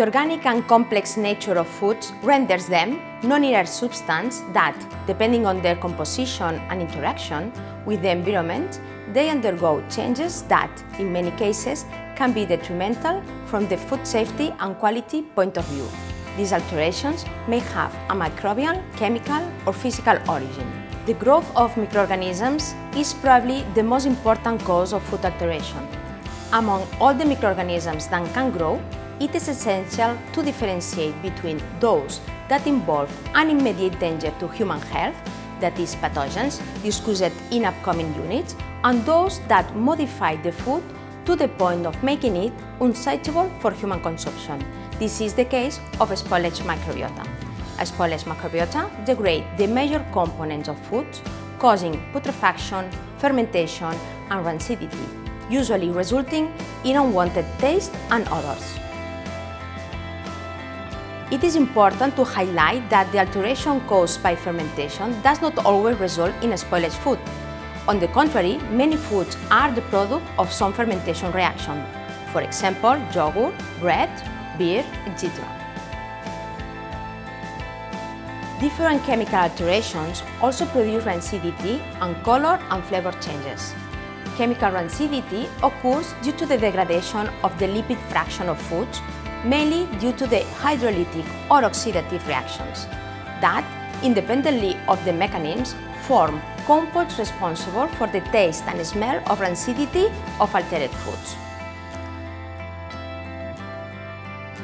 The organic and complex nature of foods renders them non-inert substances that, depending on their composition and interaction with the environment, they undergo changes that, in many cases, can be detrimental from the food safety and quality point of view. These alterations may have a microbial, chemical, or physical origin. The growth of microorganisms is probably the most important cause of food alteration. Among all the microorganisms that can grow, it is essential to differentiate between those that involve an immediate danger to human health, that is, pathogens, discussed in upcoming units, and those that modify the food to the point of making it unsuitable for human consumption. This is the case of spoilage microbiota. A spoilage microbiota degrade the major components of foods, causing putrefaction, fermentation, and rancidity, usually resulting in unwanted taste and odors. It is important to highlight that the alteration caused by fermentation does not always result in a spoilage food. On the contrary, many foods are the product of some fermentation reaction. For example, yogurt, bread, beer, etc. Different chemical alterations also produce rancidity and color and flavor changes. Chemical rancidity occurs due to the degradation of the lipid fraction of foods, mainly due to the hydrolytic or oxidative reactions that, independently of the mechanisms, form compounds responsible for the taste and smell of rancidity of altered foods.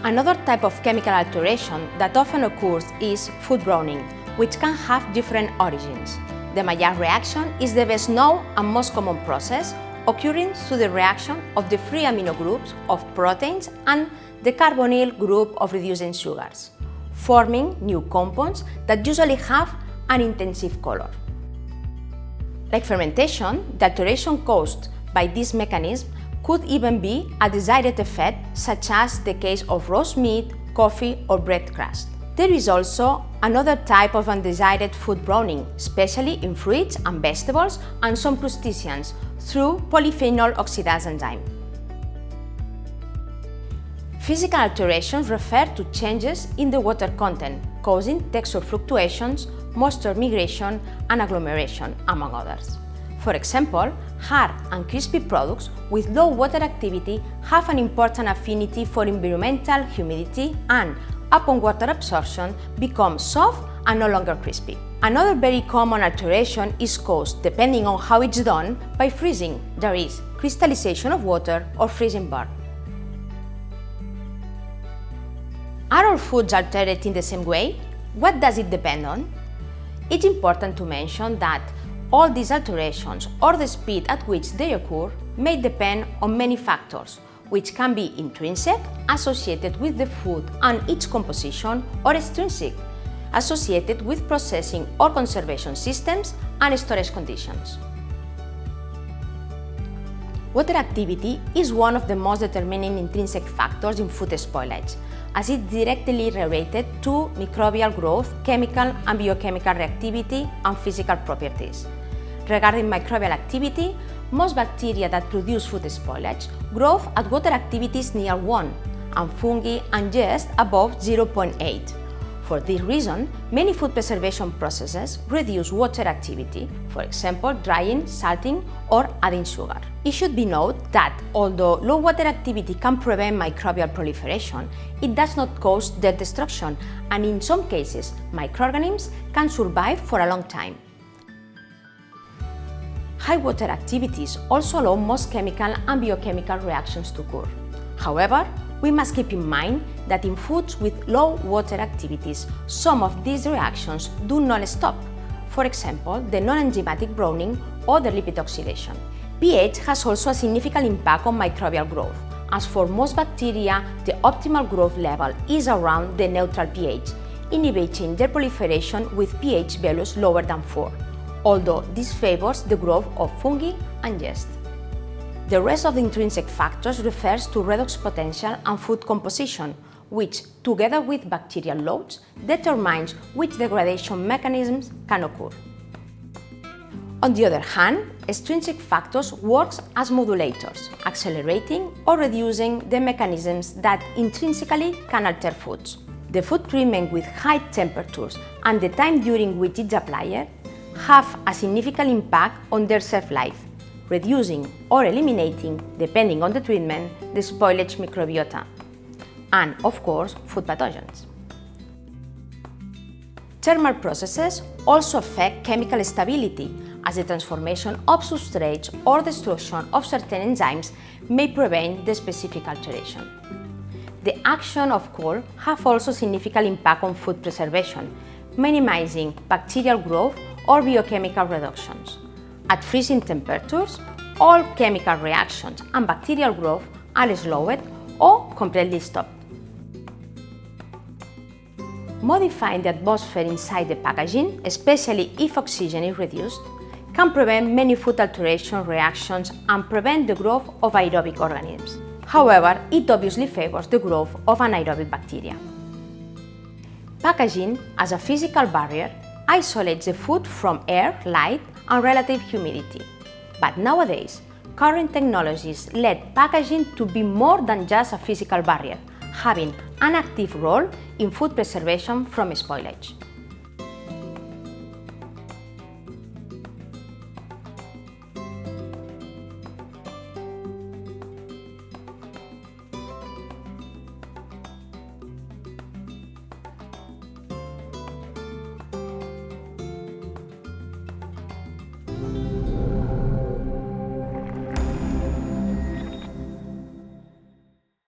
Another type of chemical alteration that often occurs is food browning, which can have different origins. The Maillard reaction is the best known and most common process, occurring through the reaction of the free amino groups of proteins and the carbonyl group of reducing sugars, forming new compounds that usually have an intensive color. Like fermentation, the alteration caused by this mechanism could even be a desired effect, such as the case of roast meat, coffee, or bread crust. There is also another type of undesired food browning, especially in fruits and vegetables and some crustaceans, through polyphenol oxidase enzyme. Physical alterations refer to changes in the water content, causing texture fluctuations, moisture migration, and agglomeration, among others. For example, hard and crispy products with low water activity have an important affinity for environmental humidity and, upon water absorption, become soft and no longer crispy. Another very common alteration is caused, depending on how it's done, by freezing, that is, crystallization of water or freezing burn. Are all foods altered in the same way? What does it depend on? It's important to mention that all these alterations, or the speed at which they occur, may depend on many factors, which can be intrinsic, associated with the food and its composition, or extrinsic, associated with processing or conservation systems and storage conditions. Water activity is one of the most determining intrinsic factors in food spoilage, as it directly related to microbial growth, chemical and biochemical reactivity, and physical properties. Regarding microbial activity, most bacteria that produce food spoilage grow at water activities near 1, and fungi and yeast above 0.8. For this reason, many food preservation processes reduce water activity, for example, drying, salting, or adding sugar. It should be noted that although low water activity can prevent microbial proliferation, it does not cause their destruction, and in some cases, microorganisms can survive for a long time. High water activities also allow most chemical and biochemical reactions to occur. However, we must keep in mind that in foods with low water activities, some of these reactions do not stop. For example, the non-enzymatic browning or the lipid oxidation. pH has also a significant impact on microbial growth, as for most bacteria, the optimal growth level is around the neutral pH, inhibiting their proliferation with pH values lower than 4, although this favors the growth of fungi and yeast. The rest of the intrinsic factors refers to redox potential and food composition, which, together with bacterial loads, determines which degradation mechanisms can occur. On the other hand, extrinsic factors work as modulators, accelerating or reducing the mechanisms that intrinsically can alter foods. The food treatment with high temperatures and the time during which it's applied have a significant impact on their shelf life, reducing or eliminating, depending on the treatment, the spoilage microbiota, and, of course, food pathogens. Thermal processes also affect chemical stability, as the transformation of substrates or destruction of certain enzymes may prevent the specific alteration. The action of cold have also significant impact on food preservation, minimizing bacterial growth or biochemical reductions. At freezing temperatures, all chemical reactions and bacterial growth are slowed or completely stopped. Modifying the atmosphere inside the packaging, especially if oxygen is reduced, can prevent many food alteration reactions and prevent the growth of aerobic organisms. However, it obviously favors the growth of anaerobic bacteria. Packaging, as a physical barrier, isolates the food from air, light, and relative humidity. But nowadays, current technologies let packaging to be more than just a physical barrier, having an active role in food preservation from spoilage.